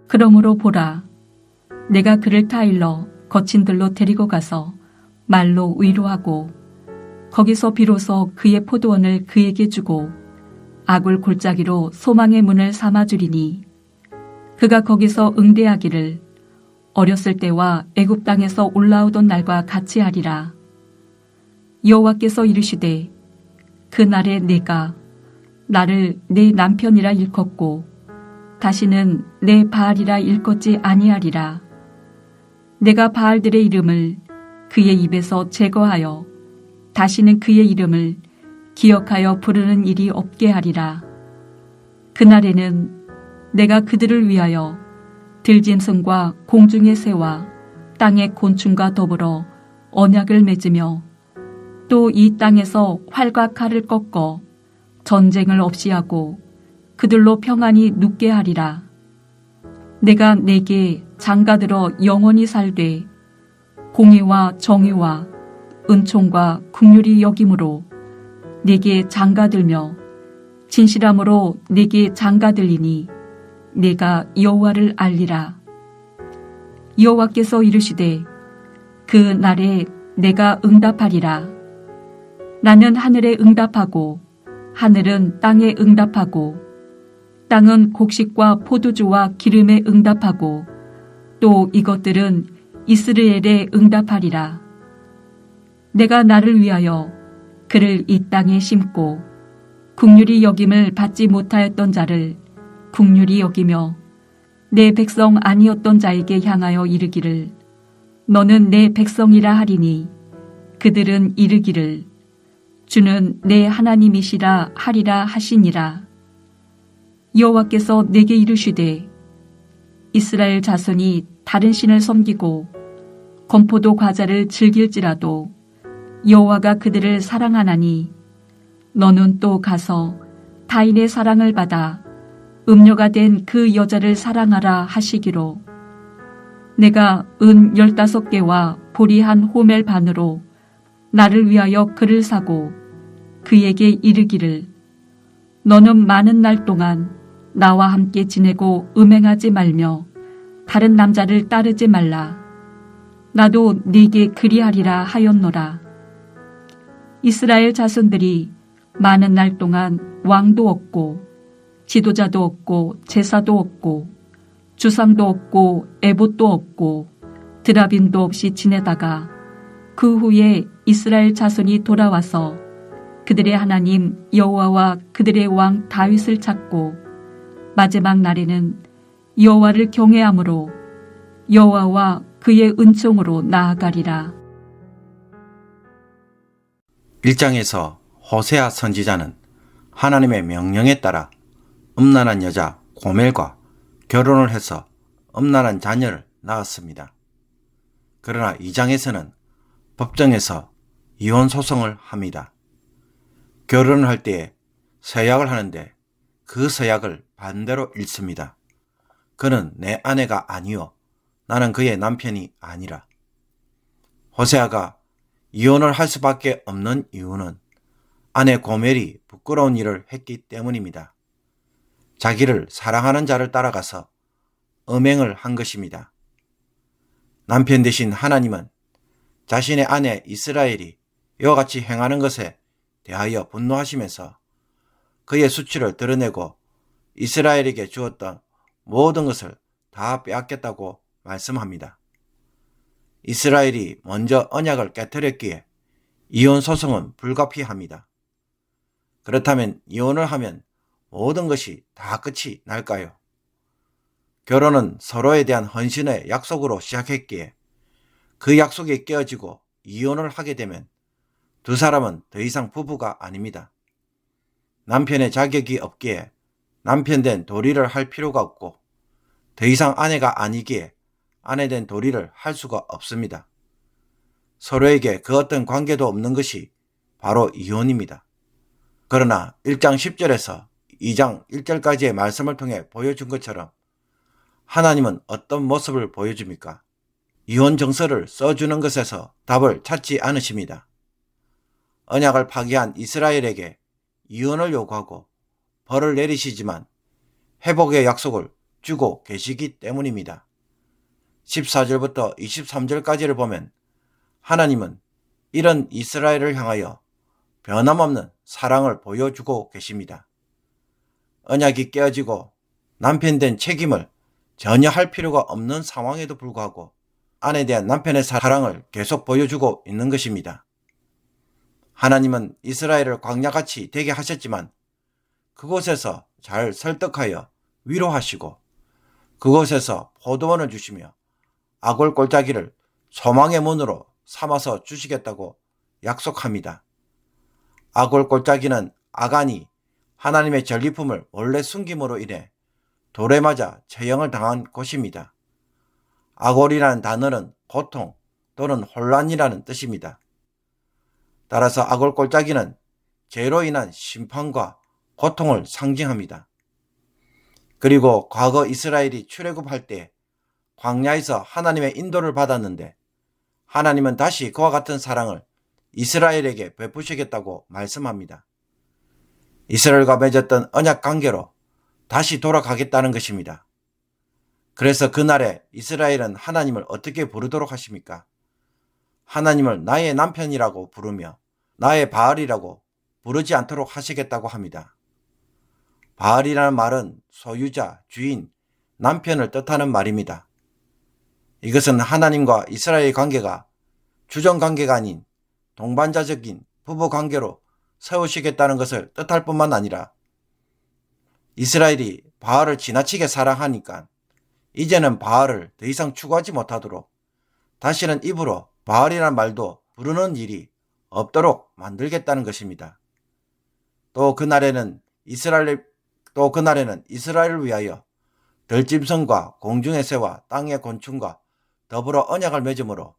그러므로 보라, 내가 그를 타일러 거친 들로 데리고 가서 말로 위로하고 거기서 비로소 그의 포도원을 그에게 주고 아굴 골짜기로 소망의 문을 삼아주리니 그가 거기서 응대하기를 어렸을 때와 애굽 땅에서 올라오던 날과 같이 하리라. 여호와께서 이르시되 그날에 내가 나를 내 남편이라 일컫고 다시는 내 바알이라 일컫지 아니하리라. 내가 바알들의 이름을 그의 입에서 제거하여 다시는 그의 이름을 기억하여 부르는 일이 없게 하리라. 그날에는 내가 그들을 위하여 들짐승과 공중의 새와 땅의 곤충과 더불어 언약을 맺으며 또 이 땅에서 활과 칼을 꺾어 전쟁을 없이 하고 그들로 평안히 눕게 하리라. 내가 내게 장가들어 영원히 살되 공의와 정의와 은총과 긍휼이 여김으로 내게 장가들며 진실함으로 내게 장가들리니 내가 여호와를 알리라. 여호와께서 이르시되 그 날에 내가 응답하리라. 나는 하늘에 응답하고 하늘은 땅에 응답하고 땅은 곡식과 포도주와 기름에 응답하고 또 이것들은 이스라엘에 응답하리라. 내가 나를 위하여 그를 이 땅에 심고 긍휼히 여김을 받지 못하였던 자를 긍휼히 여기며 내 백성 아니었던 자에게 향하여 이르기를 너는 내 백성이라 하리니 그들은 이르기를 주는 내 하나님이시라 하리라 하시니라. 여호와께서 내게 이르시되 이스라엘 자손이 다른 신을 섬기고 건포도 과자를 즐길지라도 여호와가 그들을 사랑하나니 너는 또 가서 타인의 사랑을 받아 음녀가 된 그 여자를 사랑하라 하시기로 내가 은 15개와 보리 한 호멜 반으로 나를 위하여 그를 사고 그에게 이르기를 너는 많은 날 동안 나와 함께 지내고 음행하지 말며 다른 남자를 따르지 말라. 나도 네게 그리하리라 하였노라. 이스라엘 자손들이 많은 날 동안 왕도 없고 지도자도 없고 제사도 없고 주상도 없고 에봇도 없고 드라빔도 없이 지내다가 그 후에 이스라엘 자손이 돌아와서 그들의 하나님 여호와와 그들의 왕 다윗을 찾고 마지막 날에는 여호와를 경외함으로 여호와와 그의 은총으로 나아가리라. 1장에서 호세아 선지자는 하나님의 명령에 따라 음란한 여자 고멜과 결혼을 해서 음란한 자녀를 낳았습니다. 그러나 2장에서는 법정에서 이혼 소송을 합니다. 결혼을 할 때에 서약을 하는데 그 서약을 반대로 읽습니다. 그는 내 아내가 아니요 나는 그의 남편이 아니라. 호세아가 이혼을 할 수밖에 없는 이유는 아내 고멜이 부끄러운 일을 했기 때문입니다. 자기를 사랑하는 자를 따라가서 음행을 한 것입니다. 남편 대신 하나님은 자신의 아내 이스라엘이 이와 같이 행하는 것에 대하여 분노하시면서 그의 수치를 드러내고 이스라엘에게 주었던 모든 것을 다 빼앗겠다고 말씀합니다. 이스라엘이 먼저 언약을 깨뜨렸기에 이혼 소송은 불가피합니다. 그렇다면 이혼을 하면 모든 것이 다 끝이 날까요? 결혼은 서로에 대한 헌신의 약속으로 시작했기에 그 약속이 깨어지고 이혼을 하게 되면 두 사람은 더 이상 부부가 아닙니다. 남편의 자격이 없기에 남편 된 도리를 할 필요가 없고 더 이상 아내가 아니기에 아내 된 도리를 할 수가 없습니다. 서로에게 그 어떤 관계도 없는 것이 바로 이혼입니다. 그러나 1장 10절에서 2장 1절까지의 말씀을 통해 보여준 것처럼 하나님은 어떤 모습을 보여줍니까? 이혼 정서를 써주는 것에서 답을 찾지 않으십니다. 언약을 파기한 이스라엘에게 이혼을 요구하고 벌을 내리시지만 회복의 약속을 주고 계시기 때문입니다. 14절부터 23절까지를 보면 하나님은 이런 이스라엘을 향하여 변함없는 사랑을 보여주고 계십니다. 언약이 깨어지고 남편 된 책임을 전혀 할 필요가 없는 상황에도 불구하고 아내에 대한 남편의 사랑을 계속 보여주고 있는 것입니다. 하나님은 이스라엘을 광야같이 되게 하셨지만 그곳에서 잘 설득하여 위로하시고 그곳에서 포도원을 주시며 아골 골짜기를 소망의 문으로 삼아서 주시겠다고 약속합니다. 아골 골짜기는 아간이 하나님의 전리품을 원래 숨김으로 인해 돌에 맞아 처형을 당한 곳입니다. 아골이라는 단어는 고통 또는 혼란이라는 뜻입니다. 따라서 아골 골짜기는 죄로 인한 심판과 고통을 상징합니다. 그리고 과거 이스라엘이 출애굽할 때 광야에서 하나님의 인도를 받았는데 하나님은 다시 그와 같은 사랑을 이스라엘에게 베푸시겠다고 말씀합니다. 이스라엘과 맺었던 언약 관계로 다시 돌아가겠다는 것입니다. 그래서 그날에 이스라엘은 하나님을 어떻게 부르도록 하십니까? 하나님을 나의 남편이라고 부르며 나의 바알이라고 부르지 않도록 하시겠다고 합니다. 바알이라는 말은 소유자, 주인, 남편을 뜻하는 말입니다. 이것은 하나님과 이스라엘의 관계가 주정관계가 아닌 동반자적인 부부관계로 세우시겠다는 것을 뜻할 뿐만 아니라 이스라엘이 바알을 지나치게 사랑하니까 이제는 바알을 더 이상 추구하지 못하도록 다시는 입으로 바알이라는 말도 부르는 일이 없도록 만들겠다는 것입니다. 또 그날에는 이스라엘을 위하여 들짐승과 공중의 새와 땅의 곤충과 더불어 언약을 맺음으로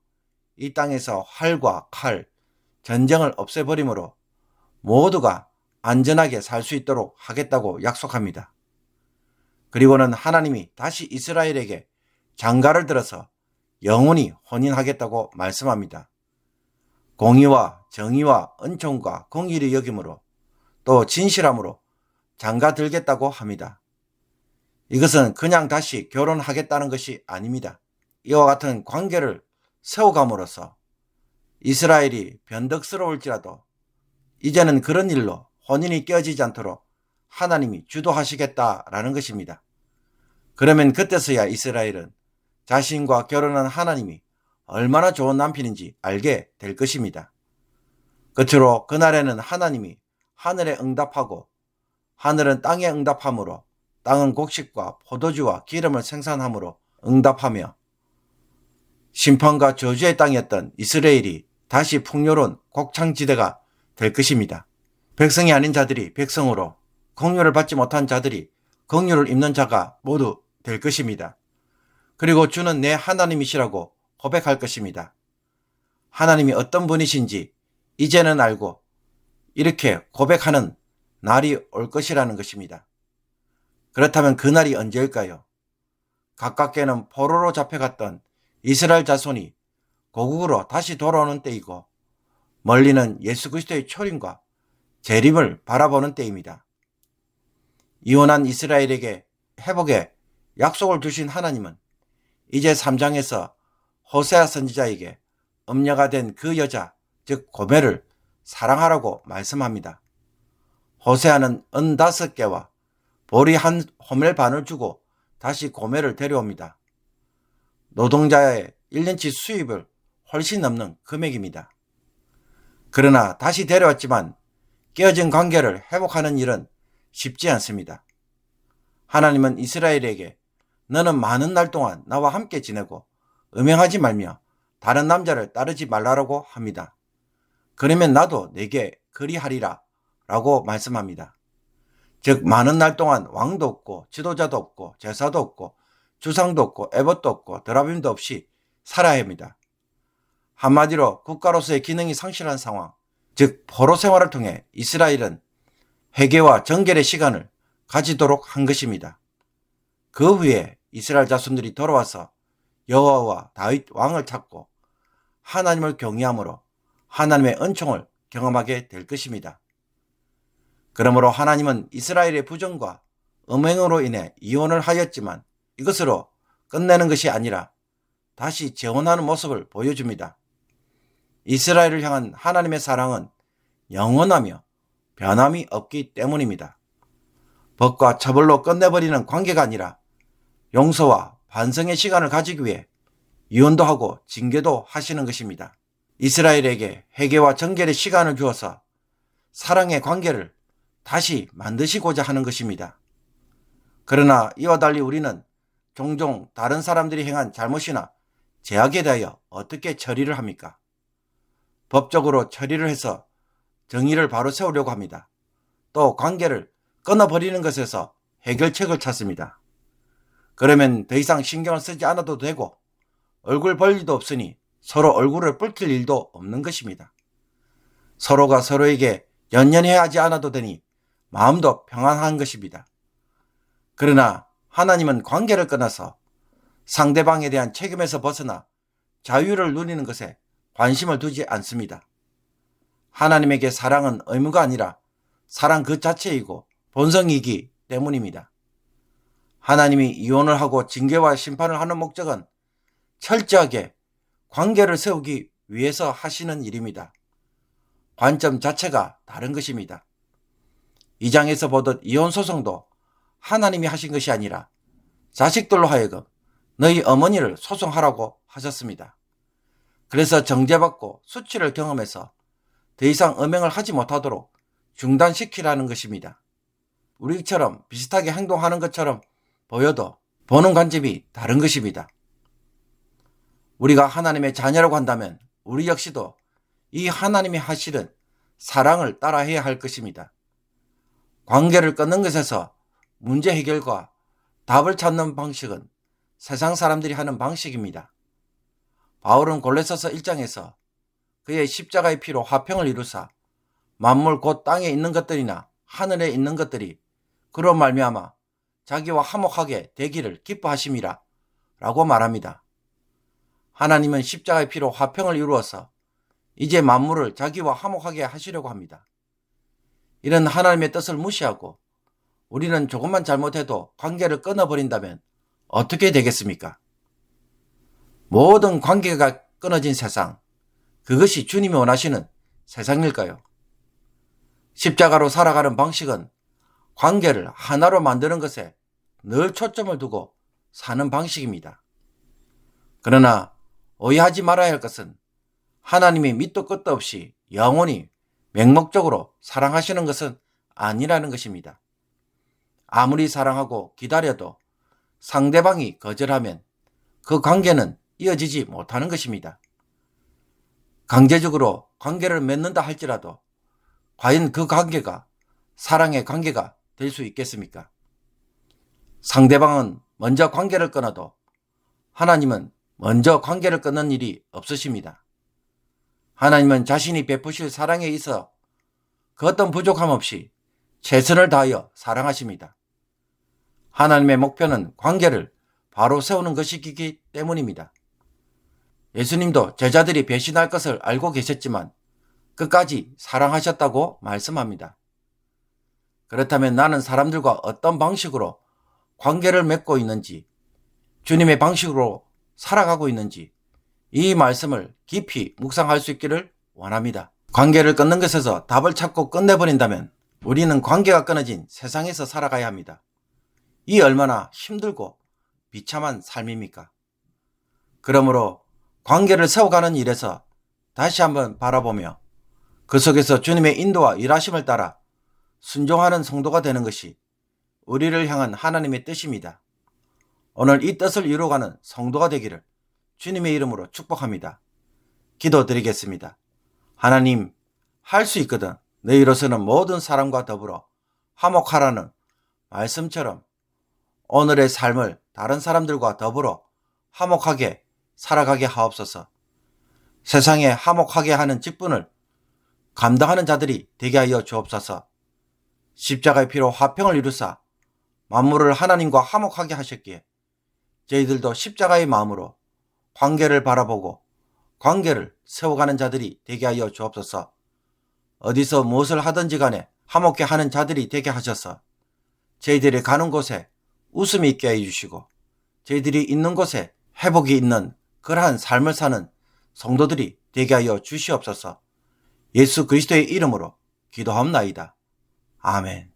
이 땅에서 활과 칼, 전쟁을 없애버림으로 모두가 안전하게 살 수 있도록 하겠다고 약속합니다. 그리고는 하나님이 다시 이스라엘에게 장가를 들어서 영원히 혼인하겠다고 말씀합니다. 공의와 정의와 은총과 공의를 여김으로 또 진실함으로 장가 들겠다고 합니다. 이것은 그냥 다시 결혼하겠다는 것이 아닙니다. 이와 같은 관계를 세워감으로써 이스라엘이 변덕스러울지라도 이제는 그런 일로 혼인이 깨어지지 않도록 하나님이 주도하시겠다라는 것입니다. 그러면 그때서야 이스라엘은 자신과 결혼한 하나님이 얼마나 좋은 남편인지 알게 될 것입니다. 끝으로 그날에는 하나님이 하늘에 응답하고 하늘은 땅에 응답하므로 땅은 곡식과 포도주와 기름을 생산하므로 응답하며 심판과 저주의 땅이었던 이스라엘이 다시 풍요로운 곡창지대가 될 것입니다. 백성이 아닌 자들이 백성으로 긍휼을 받지 못한 자들이 긍휼을 입는 자가 모두 될 것입니다. 그리고 주는 내 하나님이시라고 고백할 것입니다. 하나님이 어떤 분이신지 이제는 알고 이렇게 고백하는 날이 올 것이라는 것입니다. 그렇다면 그 날이 언제일까요? 가깝게는 포로로 잡혀갔던 이스라엘 자손이 고국으로 다시 돌아오는 때이고 멀리는 예수 그리스도의 초림과 재림을 바라보는 때입니다. 이혼한 이스라엘에게 회복의 약속을 주신 하나님은 이제 3장에서 호세아 선지자에게 음녀가 된 그 여자, 즉 고멜을 사랑하라고 말씀합니다. 호세아는 은 5개와 보리 한 호멜 반을 주고 다시 고멜을 데려옵니다. 노동자의 1년치 수입을 훨씬 넘는 금액입니다. 그러나 다시 데려왔지만 깨어진 관계를 회복하는 일은 쉽지 않습니다. 하나님은 이스라엘에게 너는 많은 날 동안 나와 함께 지내고 음행하지 말며 다른 남자를 따르지 말라고 합니다. 그러면 나도 내게 그리하리라 라고 말씀합니다. 즉 많은 날 동안 왕도 없고 지도자도 없고 제사도 없고 주상도 없고 에봇도 없고 드라빔도 없이 살아야 합니다. 한마디로 국가로서의 기능이 상실한 상황, 즉 포로 생활을 통해 이스라엘은 회개와 정결의 시간을 가지도록 한 것입니다. 그 후에 이스라엘 자손들이 돌아와서 여호와와 다윗 왕을 찾고 하나님을 경외함으로 하나님의 은총을 경험하게 될 것입니다. 그러므로 하나님은 이스라엘의 부정과 음행으로 인해 이혼을 하였지만 이것으로 끝내는 것이 아니라 다시 재혼하는 모습을 보여줍니다. 이스라엘을 향한 하나님의 사랑은 영원하며 변함이 없기 때문입니다. 법과 처벌로 끝내버리는 관계가 아니라 용서와 반성의 시간을 가지기 위해 이혼도 하고 징계도 하시는 것입니다. 이스라엘에게 회개와 정결의 시간을 주어서 사랑의 관계를 다시 만드시고자 하는 것입니다. 그러나 이와 달리 우리는 종종 다른 사람들이 행한 잘못이나 죄악에 대하여 어떻게 처리를 합니까? 법적으로 처리를 해서 정의를 바로 세우려고 합니다. 또 관계를 끊어버리는 것에서 해결책을 찾습니다. 그러면 더 이상 신경을 쓰지 않아도 되고 얼굴 볼 일도 없으니 서로 얼굴을 붉힐 일도 없는 것입니다. 서로가 서로에게 연연해하지 않아도 되니 마음도 평안한 것입니다. 그러나 하나님은 관계를 끊어서 상대방에 대한 책임에서 벗어나 자유를 누리는 것에 관심을 두지 않습니다. 하나님에게 사랑은 의무가 아니라 사랑 그 자체이고 본성이기 때문입니다. 하나님이 이혼을 하고 징계와 심판을 하는 목적은 철저하게 관계를 세우기 위해서 하시는 일입니다. 관점 자체가 다른 것입니다. 이 장에서 보듯 이혼 소송도 하나님이 하신 것이 아니라 자식들로 하여금 너희 어머니를 소송하라고 하셨습니다. 그래서 정죄받고 수치를 경험해서 더 이상 음행을 하지 못하도록 중단시키라는 것입니다. 우리처럼 비슷하게 행동하는 것처럼 보여도 보는 관점이 다른 것입니다. 우리가 하나님의 자녀라고 한다면 우리 역시도 이 하나님이 하시는 사랑을 따라해야 할 것입니다. 관계를 끊는 것에서 문제 해결과 답을 찾는 방식은 세상 사람들이 하는 방식입니다. 바울은 골로새서 1장에서 그의 십자가의 피로 화평을 이루사 만물 곧 땅에 있는 것들이나 하늘에 있는 것들이 그로 말미암아 자기와 화목하게 되기를 기뻐하심이라 라고 말합니다. 하나님은 십자가의 피로 화평을 이루어서 이제 만물을 자기와 화목하게 하시려고 합니다. 이런 하나님의 뜻을 무시하고 우리는 조금만 잘못해도 관계를 끊어버린다면 어떻게 되겠습니까? 모든 관계가 끊어진 세상, 그것이 주님이 원하시는 세상일까요? 십자가로 살아가는 방식은 관계를 하나로 만드는 것에 늘 초점을 두고 사는 방식입니다. 그러나 오해하지 말아야 할 것은 하나님이 밑도 끝도 없이 영원히 맹목적으로 사랑하시는 것은 아니라는 것입니다. 아무리 사랑하고 기다려도 상대방이 거절하면 그 관계는 이어지지 못하는 것입니다. 강제적으로 관계를 맺는다 할지라도 과연 그 관계가 사랑의 관계가 될 수 있겠습니까? 상대방은 먼저 관계를 끊어도 하나님은 먼저 관계를 끊는 일이 없으십니다. 하나님은 자신이 베푸실 사랑에 있어 그 어떤 부족함 없이 최선을 다하여 사랑하십니다. 하나님의 목표는 관계를 바로 세우는 것이기 때문입니다. 예수님도 제자들이 배신할 것을 알고 계셨지만 끝까지 사랑하셨다고 말씀합니다. 그렇다면 나는 사람들과 어떤 방식으로 관계를 맺고 있는지, 주님의 방식으로 살아가고 있는지 이 말씀을 깊이 묵상할 수 있기를 원합니다. 관계를 끊는 것에서 답을 찾고 끝내버린다면 우리는 관계가 끊어진 세상에서 살아가야 합니다. 이 얼마나 힘들고 비참한 삶입니까? 그러므로 관계를 세워가는 일에서 다시 한번 바라보며 그 속에서 주님의 인도와 일하심을 따라 순종하는 성도가 되는 것이 우리를 향한 하나님의 뜻입니다. 오늘 이 뜻을 이루어가는 성도가 되기를 주님의 이름으로 축복합니다. 기도드리겠습니다. 하나님, 할 수 있거든 너희로서는 모든 사람과 더불어 화목하라는 말씀처럼 오늘의 삶을 다른 사람들과 더불어 화목하게 살아가게 하옵소서. 세상에 화목하게 하는 직분을 감당하는 자들이 되게 하여 주옵소서. 십자가의 피로 화평을 이루사 만물을 하나님과 화목하게 하셨기에 저희들도 십자가의 마음으로 관계를 바라보고 관계를 세워가는 자들이 되게 하여 주옵소서. 어디서 무엇을 하든지 간에 화목케 하는 자들이 되게 하셔서 저희들이 가는 곳에 웃음이 있게 해주시고 저희들이 있는 곳에 회복이 있는 그러한 삶을 사는 성도들이 되게 하여 주시옵소서. 예수 그리스도의 이름으로 기도하옵나이다. 아멘.